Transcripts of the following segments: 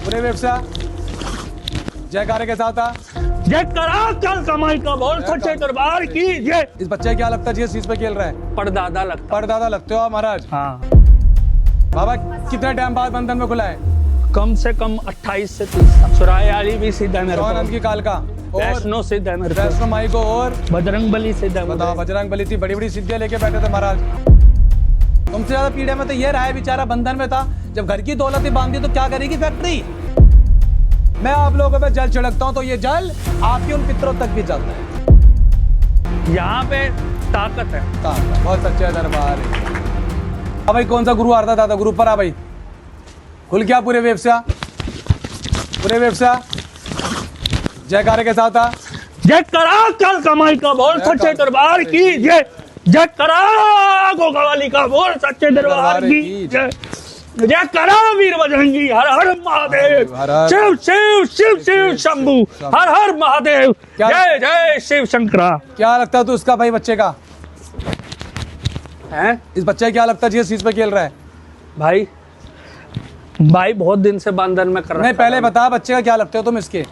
पूरे व्यवसाय जयकारे के साथ आ। जय करा कल कमाई का बोल सच्चे दरबार की जय। इस बच्चे क्या लगता है जिस चीज पे खेल रहा है? परदादा लगता। परदादा लगते हो आप महाराज। हाँ बाबा कितने टाइम बाद बंधन में खुला है? कम से कम 28 से 30 साल। चुराए वाली भी सीधा मेरे आनंद की को, काल का और वैष्णो सिद्ध है मेरे को, वैष्णो माई को और बजरंग बली सिद्ध है बताओ। मुझे। बजरंग बली थी, बड़ी बड़ी सिद्धियां लेके बैठे थे महाराज। तुमसे ज्यादा पीड़े में तो ये रहा है बेचारा, बंधन में था। जब घर की दौलत ही बांधी तो क्या करेगी फैक्ट्री? मैं आप लोगों पे जल छिड़कता हूँ तो ये जल आपके उन पितरों तक भी जाता है। यहाँ पे ताकत है। बहुत सच्चा दरबार है। अब भाई कौन सा गुरु आ रहा था? गुरु पर आ भाई, खुल क्या पूरे व्यवसाय, पूरे व्यवसाय जयकारे के साथ आ। जय करा कल कमाई का बोल सच्चे दरबार की जय। जय करा गोगावाली का बोल सच्चे दरबार की जय। जय करा वीर बजरंगी हर हर महादेव। हर हर। शिव शिव शिव शिव शंभू हर हर महादेव। जय जय शिव शंकरा। क्या लगता है तू उसका भाई बच्चे का हैं? इस बच्चे का क्या लगता है जिस चीज पे खेल रहा है? भाई भाई बहुत दिन से बंधन में कर रहा नहीं पहले बता बच्चे का क्या लगते हो तुम इसके?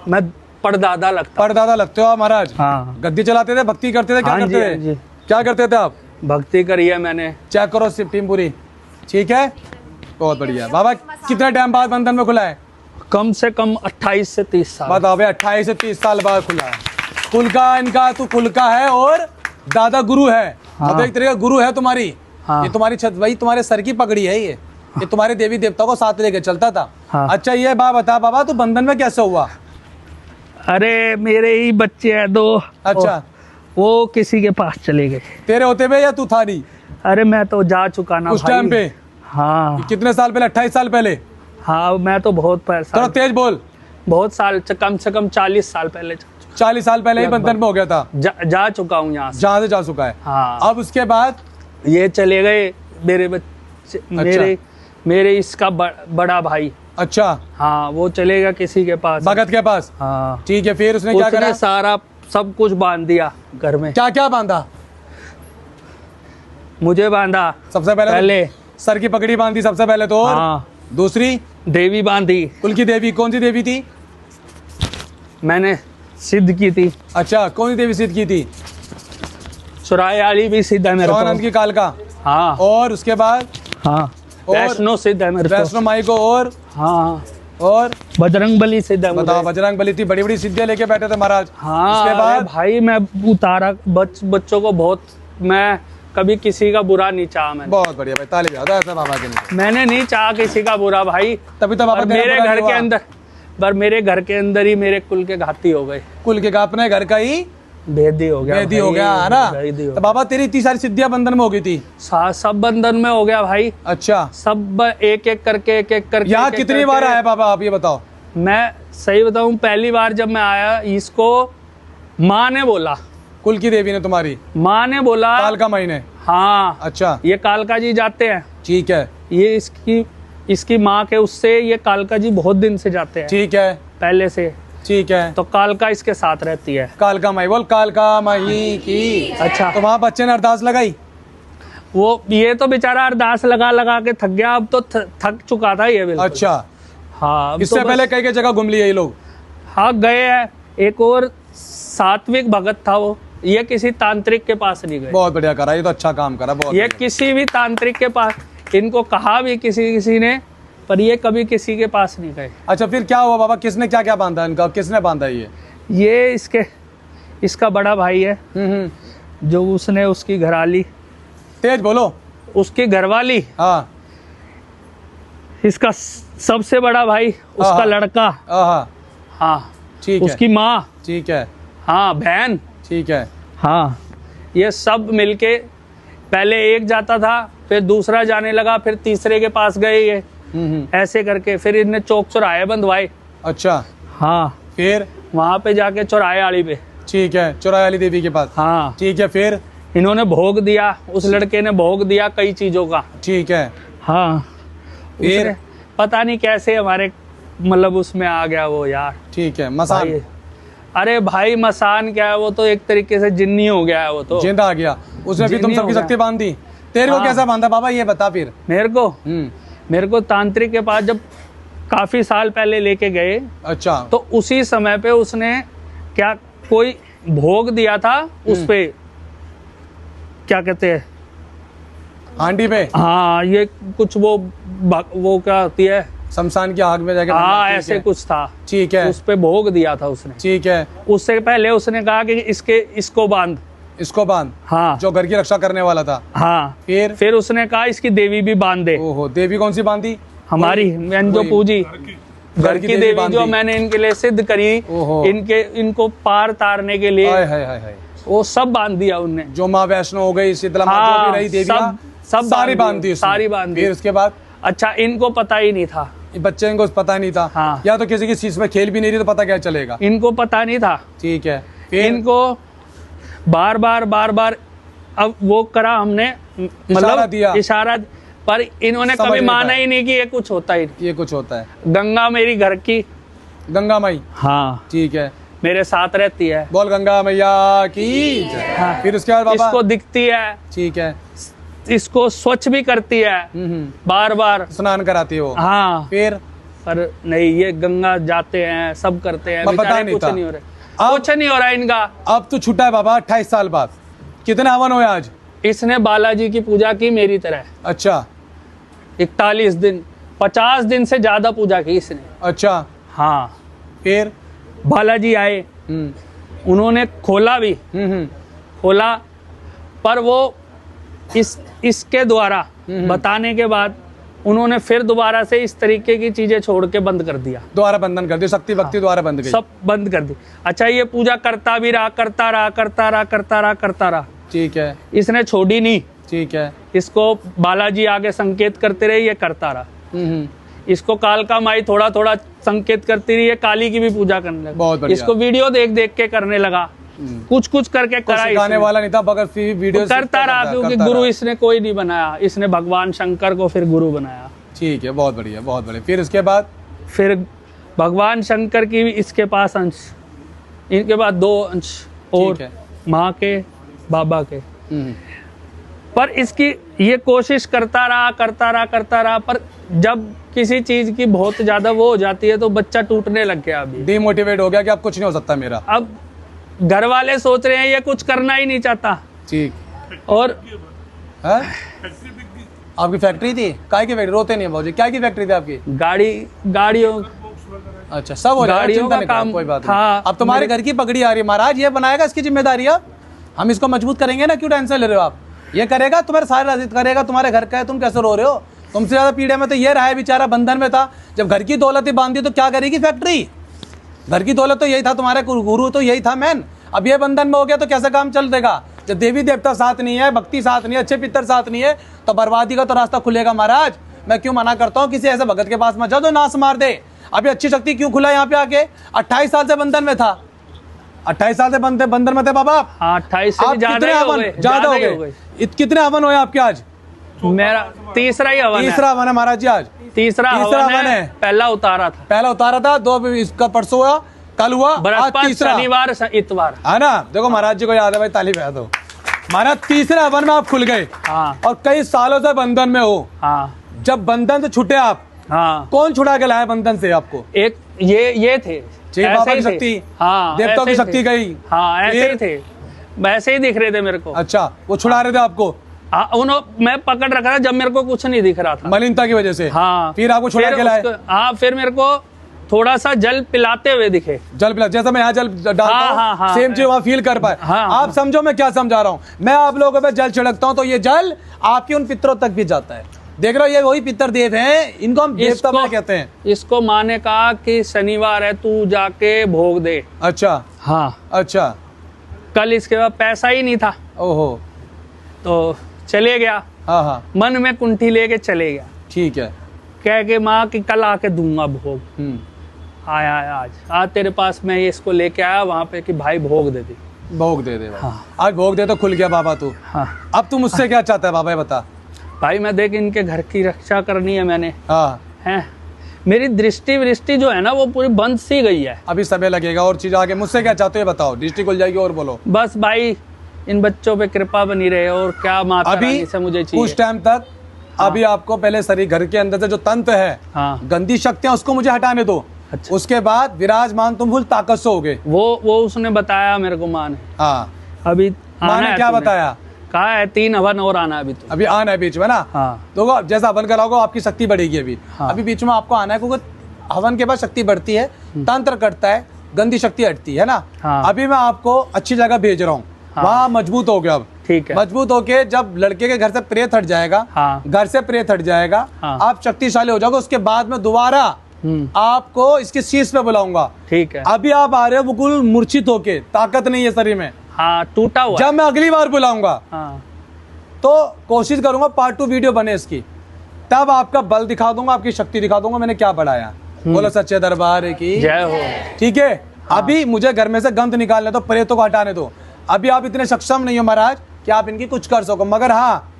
मैं परदादा लगता। परदादा लगते हो आप महाराज। हाँ गद्दी चलाते थे, भक्ति करते थे, क्या हाँ जी, करते हाँ थे? जी। क्या करते थे आप? भक्ति करी है मैंने। चेक करो सिर्फ टीम पूरी, ठीक है, बहुत बढ़िया। बाबा कितने टाइम बाद बंधन में खुला है? कम से कम 28 से 30 साल। बताओ भाई 28 से 30 साल बाद खुला है। कुल का इनका तू कुल का है और दादा गुरु है। हाँ। मतलब एक तरीके का गुरु है तुम्हारी। हाँ। ये तुम्हारी छत भाई, तुम्हारे सर की पगड़ी है ये तुम्हारे देवी देवताओं को साथ लेके चलता था। हाँ। अच्छा ये बात बता बाबा, तू बंधन में कैसे हुआ? अरे मेरे ही बच्चे हैं दो। अच्छा वो किसी के पास चले गए। तेरे होते हुए या तू था नहीं अरे मैं तो जा चुका ना उस भाई। टाइम पे? हाँ कितने साल पहले? 28 साल पहले? हाँ मैं तो बहुत थोड़ा साल, तेज बोल। बहुत साल, कम से कम 40 साल पहले 40 साल पहले ही बंधन में हो गया था। जा चुका हूँ यहाँ से। जहाँ से जा चुका है। हाँ अब उसके बाद ये चले गए मेरे बच्चे। मेरे इसका बड़ा भाई। अच्छा हाँ वो चलेगा किसी के पास। भगत के पास? हाँ ठीक है, फिर उसने क्या उसने करा? सारा सब कुछ बांध दिया घर में। क्या क्या बांधा? मुझे बांधा सबसे पहले सर की पगड़ी बांधी सबसे पहले तो, और हाँ दूसरी देवी बांधी। कुल की देवी कौन सी देवी थी? मैंने सिद्ध की थी। अच्छा कौन सी देवी सिद्ध की थी? चुराए वाली भी सिद्ध है मेरे आनंद को। की काल का हाँ और उसके बाद हाँ और वैष्णो सिद्ध है मेरे को। वैष्णो माई को और हाँ और बजरंग बली सिद्ध है बताओ। मुझे। बजरंग बली थी, बड़ी बड़ी सिद्धियां लेके बैठे थे महाराज। हाँ उसके अरे बाद भाई मैं उतारा बच्चों को बहुत। मैं कभी किसी का बुरा नहीं चाहा। मैंने बहुत बढ़िया भाई, ताली बजा दो ऐसा बाबा के लिए। मैंने नहीं चाहा किसी का बुरा भाई। तभी तो बाबा और तेरा मेरे बुरा घर नहीं के हुआ। अंदर पर मेरे घर के अंदर ही मेरे कुल के घाती हो गए। कुल के का अपने घर का ही भेदी हो गया। वेदी हो भाई, गया है ना? भेदी हो तो बाबा तेरी इतनी सारी सिद्धियां बंधन में हो गई थी? सब बंधन में हो गया भाई। अच्छा सब एक एक करके यहाँ कितनी बार आया बाबा आप ये बताओ? मैं सही बताऊं, पहली बार जब मैं आया इसको माँ ने बोला। कुल की देवी ने तुम्हारी? माँ ने बोला काल का महीने? हाँ अच्छा ये कालका जी जाते हैं। ठीक है, ये इसकी माँ के उससे ये कालका जी बहुत दिन से जाते हैं, ठीक है, पहले से। ठीक है। तो कालका इसके साथ रहती है। कालका माई बोल, कालका माई की। अच्छा तो वहाँ बच्चे ने अरदास लगाई? वो ये तो बेचारा अरदास लगा लगा के थक गया। अब तो थक चुका था ये बिल्कुल। अच्छा हाँ अब इससे तो बस- पहले कई कई जगह घूम लिए ये लोग? हाँ गए हैं। एक और सात्विक भगत था वो, ये किसी तांत्रिक के पास नहीं गए। बहुत बढ़िया करा, ये तो अच्छा काम करा। बहुत ये बढ़िया। किसी भी तांत्रिक के पास, इनको कहा भी किसी ने, पर ये कभी किसी के पास नहीं गए। अच्छा फिर क्या हुआ बाबा? किसने क्या क्या बांधा इनका? किसने बांधा ये इसका बड़ा भाई है हम्म। जो उसने उसकी घरवाली, तेज बोलो। उसकी घरवाली, हाँ इसका सबसे बड़ा भाई, उसका हाँ। लड़का, हाँ हाँ ठीक है, उसकी माँ, ठीक है, हाँ बहन, ठीक है। हाँ ये सब मिलके पहले एक जाता था, फिर दूसरा जाने लगा, फिर तीसरे के पास गए ये। ऐसे करके फिर इन्हें चौक चौराहे बंधवाए। अच्छा हाँ फिर? वहाँ पे जाके चौराहे आड़ी पे। ठीक है, चौराहे वाली देवी के पास। हाँ ठीक है फिर? इन्होंने भोग दिया, उस लड़के ने भोग दिया कई चीजों का। ठीक है हाँ फिर? उसने पता नहीं कैसे हमारे मतलब उसमें आ गया वो यार। ठीक है, मसान? भाई, अरे भाई मसान क्या है, वो तो एक तरीके से जिन्नी हो गया है वो तो। जिंदा आ गया उसने भी तुम जिन्नी सबकी हो गया। शक्ति बांध दी। तेरे को हाँ। कैसा बांधा बाबा ये बता फिर? मेरे को तांत्रिक के पास जब काफी साल पहले लेके गए, अच्छा, तो उसी समय पे उसने क्या कोई भोग दिया था उस पे, क्या कहते हैं, हांडी पे। हाँ ये कुछ वो क्या होती है, शमशान की आग में जाके। हाँ ठीक ऐसे है। कुछ था, ठीक है, उस पे भोग दिया था उसने। ठीक है। उससे पहले उसने कहा कि इसको बांध, इसको बांध, हाँ जो घर की रक्षा करने वाला था। हाँ। फिर उसने कहा इसकी देवी भी बांध दे। ओहो, देवी कौन सी बांधी? हमारी मैंने जो वही। पूजी, घर की देवी जो बांधी। मैंने इनके लिए सिद्ध करी, ओहो। इनको पार तारने के लिए, हाय हाय हाय हाय। वो सब बांध दिया उनने। जो माँ वैष्णो हो गई, शीतला माँ हाँ, जो भी रही देवियाँ, सब सारी बांध दी उसने। सारी बांध दी। फिर उसके बाद अच्छा इनको पता ही नहीं था, बच्चे को पता नहीं था। हाँ। या तो किसी की चीज में खेल भी नहीं रही तो पता क्या चलेगा। इनको पता नहीं था। ठीक है। फिर इनको बार बार अब वो करा हमने, इशारा दिया। इशारा, पर इन्होंने समझ कभी नहीं माना पाए। ही नहीं कि ये कुछ होता ही नहीं। ये कुछ होता है। गंगा मेरी घर की, गंगा माई, हाँ ठीक है, मेरे साथ रहती है। बोल गंगा मैया की जय। हाँ। फिर उसके बाद बाबा, इसको दिखती है, ठीक है, इसको स्वच्छ भी करती है बार बार, स्नान कराती हो। हाँ। फिर पर नहीं, ये गंगा जाते हैं, सब करते हैं, मैं पता बेचारे नहीं कुछ था। नहीं हो रहा, कुछ नहीं हो रहा इनका। अब तो छूटा है बाबा 28 साल बाद। कितने हवन हुए आज? इसने बालाजी की पूजा की मेरी तरह, अच्छा 41 दिन, 50 दिन से ज्यादा पूजा की इसने। अच्छा। हाँ। फिर बालाजी आए, उन्होंने खोला भी, खोला, पर वो इसके द्वारा बताने के बाद उन्होंने फिर दोबारा से इस तरीके की चीजें छोड़ के बंद कर दिया, द्वारा बंधन कर दिया, शक्ति भक्ति द्वारा बंद गई। सब बंद कर दी। अच्छा ये पूजा करता भी रहा, करता रहा, करता रहा, करता रहा, करता रहा, ठीक है, इसने छोड़ी नहीं। ठीक है। इसको बालाजी आगे संकेत करते रहे, ये करता रहा। इसको कालका माई थोड़ा थोड़ा संकेत करती रही, ये काली की भी पूजा करने बहुत लगा। बढ़िया। इसको वीडियो देख देख के करने लगा, कुछ कुछ करके कोई करा सिखाने इसने। वाला नहीं था, बगैर वीडियो करता रहा, क्योंकि गुरु इसने कोई नहीं बनाया, इसने भगवान शंकर को फिर गुरु बनाया। ठीक है, बहुत बढ़िया, बहुत बढ़िया। फिर उसके बाद फिर भगवान शंकर की भी इसके पास अंश, इनके बाद 2 अंश और ठीक है। माँ के, बाबा के। पर इसकी ये कोशिश करता रहा, करता रहा, करता रहा, पर जब किसी चीज की बहुत ज्यादा वो हो जाती है तो बच्चा टूटने लग गया। अभी डिमोटिवेट हो गया कि अब कुछ नहीं हो सकता मेरा। अब घर वाले सोच रहे हैं ये कुछ करना ही नहीं चाहता। ठीक और है। आपकी फैक्ट्री थी? काय की फैक्ट्री? रोते नहीं भाजी, क्या की फैक्ट्री थी आपकी? गाड़ियों, अच्छा, सब हो जाएगा, गाड़ियों चिंता का नहीं करो, काम कोई बात था। नहीं। अब तुम्हारे घर की पगड़ी आ रही है महाराज, ये बनाएगा, इसकी जिम्मेदारी है। हम इसको मजबूत करेंगे ना, क्यों टेंशन ले रहे हो आप? ये करेगा, तुम्हारे सारे राजित करेगा, तुम्हारे घर का है, तुम कैसे रो रहे हो? तुमसे ज्यादा पीड़े में तो ये रहा है बेचारा, बंधन में था। जब घर की दौलत ही बांधी तो क्या करेगी फैक्ट्री? घर की दौलत तो यही था, तुम्हारे गुरु तो यही था मैन। अब ये बंधन में हो गया तो कैसे काम चल देगा? जब देवी देवता साथ नहीं है, भक्ति साथ नहीं है, अच्छे पितर साथ नहीं है, तो बर्बादी का तो रास्ता खुलेगा महाराज। मैं क्यों मना करता हूँ, किसी ऐसे भगत के पास मत जाओ जो नाश मार दे। अभी अच्छी शक्ति क्यों खुला यहाँ पे आके? 28 साल से बंधन में था, 28 साल से बंधन में थे बाबा। हाँ 28 से आप ज्यादा कितने ही हो हवन? गए, ज्यादा हो ही गए। कितने हवन हुए आपके आज? मेरा तीसरा ही हवन है। तीसरा हवन है महाराज जी आज। तीसरा हवन है। पहला उतारा था, पहला उतारा था, 2 इसका परसों हुआ, कल हुआ, आज बृहस्पति, तीसरा शनिवार, इतवार, है ना। देखो महाराज जी को याद है भाई, ताली बजा दो। महाराज तीसरे हवन में आप खुल गए। हाँ और कई सालों से बंधन में हो। हाँ जब बंधन से छूटे आप, हाँ। कौन छुड़ा के लाया बंधन से आपको? एक ये थे, बाबा की ऐसे ही थे। शक्ति, हाँ देवताओं की ऐसे ही शक्ति थे। गई। हाँ ऐसे ही फिर? थे, वैसे ही दिख रहे थे मेरे को। अच्छा, वो छुड़ा रहे थे आपको मैं पकड़ रखा था जब मेरे को कुछ नहीं दिख रहा था, मलिनता की वजह से। हाँ। फिर आपको छुड़ा के लाए? हाँ, फिर मेरे को थोड़ा सा जल पिलाते हुए दिखे, जल पिला, जैसा मैं यहाँ जल डालता हाँ, हूँ, हाँ, सेम चीज वहाँ फील कर पाए। हाँ, आप समझो मैं क्या समझा रहा हूँ। मैं आप लोगों पे जल छिड़कता हूँ तो ये जल आपके उन पितरों तक भी जाता है। देख रहे हो, ये वही पितर देव हैं, इनको हम देवता में कहते हैं। इसको माँ ने कहा कि शनिवार है, तू जाके भोग दे। अच्छा, हाँ। अच्छा। कल इसके बाद पैसा ही नहीं था, ओहो, तो चले गया, हाँ हाँ, मन में कुंठी लेके चले गया, ठीक है। कह के माँ कि कल आके दूंगा भोग। आया आज तेरे पास मैं ये इसको लेके आया वहां पे कि भाई भोग दे दे, भोग दे दे। हाँ। आज भोग दे तो खुल गया बाबा तू। हाँ। अब तू मुझसे क्या चाहता है बाबा, ये बता। भाई मैं देख इनके घर की रक्षा करनी है मैंने, हाँ, हैं, मेरी दृष्टि जो है ना वो पूरी बंद सी गई है। अभी समय लगेगा और चीज आगे। मुझसे क्या चाहते हो ये बताओ, दृष्टि खुल जाएगी। और बोलो। बस भाई इन बच्चों पे कृपा बनी रहे, और क्या माता अभी रानी से मुझे चाहिए। कुछ टाइम तक अभी आपको पहले शरीर घर के अंदर से जो तंत्र है, हाँ। गंदी शक्तियां, उसको मुझे हटाने दो। अच्छा। उसके बाद विराजमान तुम फुल ताकत से होगे। वो उसने बताया मेरे को, माँ ने। हाँ, अभी माँ ने क्या तुम्हें बताया? कहा है 3 हवन और आना है अभी तो। अभी आना है बीच में ना। हाँ। तो जैसा हवन कराओगे आपकी शक्ति बढ़ेगी। अभी हाँ। अभी बीच में आपको आना है, क्योंकि हवन के बाद शक्ति बढ़ती है, तंत्र करता है, गंदी शक्ति हटती है ना। हाँ। अभी मैं आपको अच्छी जगह भेज रहा हूँ। हाँ। वहाँ मजबूत हो गया। अब ठीक है। मजबूत होके जब लड़के के घर से प्रेत हट जाएगा, हाँ। घर से प्रेत हट जाएगा, हाँ। आप शक्तिशाली हो जाओगे। उसके बाद में दोबारा आपको इसके शीश पे बुलाऊंगा। ठीक है। अभी आप आ रहे हो बिल्कुल मूर्छित होके, ताकत नहीं है शरीर में। हाँ, टूटा हुआ। जब मैं अगली बार बुलाऊंगा हाँ। तो कोशिश करूंगा पार्ट 2 वीडियो बने इसकी, तब आपका बल दिखा दूंगा, आपकी शक्ति दिखा दूंगा, मैंने क्या बढ़ाया। बोलो सच्चे दरबार की जय हो। ठीक है। अभी मुझे घर में से गंध निकालने दो, प्रेतों को हटाने दो। अभी आप इतने सक्षम नहीं हो महाराज कि आप इनकी कुछ कर सको, मगर हाँ,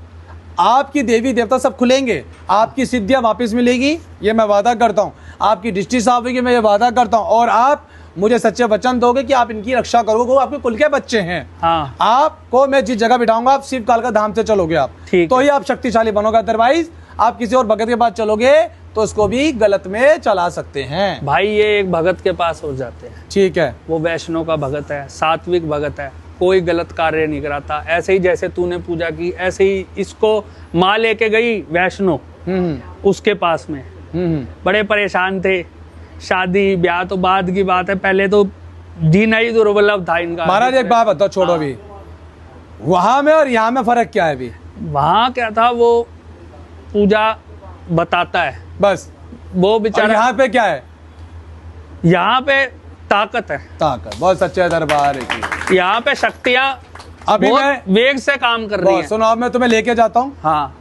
आपकी देवी देवता सब खुलेंगे, आपकी सिद्धियां वापस मिलेगी, ये मैं वादा करता हूँ। आपकी दृष्टि साफ होगी, मैं ये वादा करता हूँ। और आप मुझे सच्चे वचन दोगे कि आप इनकी रक्षा करोगे। वो आपके कुल के बच्चे हैं। हाँ। आपको मैं जिस जगह बिठाऊंगा, आप शिव काल का धाम से चलोगे आप, ठीक तो ही आप शक्तिशाली बनोगे। अदरवाइज आप किसी और भगत के पास चलोगे तो उसको भी गलत में चला सकते हैं। भाई ये एक भगत के पास हो जाते हैं। ठीक है। वो वैष्णव का भगत है, सात्विक भगत है, कोई गलत कार्य नहीं कराता। ऐसे ही जैसे तूने पूजा की, ऐसे ही इसको माँ लेके गई वैष्णव उसके पास में। बड़े परेशान थे, शादी ब्याह तो बाद की बात है, पहले तो जीना ही दुर्लभ था इनका। महाराज एक बात बताओ, छोड़ो अभी, वहां में और यहाँ में फर्क क्या है? अभी वहां क्या था, वो पूजा बताता है बस, वो और बेचारा। यहाँ पे क्या है? यहाँ पे ताकत है, ताकत। बहुत सच्चे दरबार की। यहाँ पे शक्तियाँ अभी बहुत मैं वेग से काम कर रही बहुत है। सुनो, अब मैं तुम्हें लेके जाता हूँ। हाँ।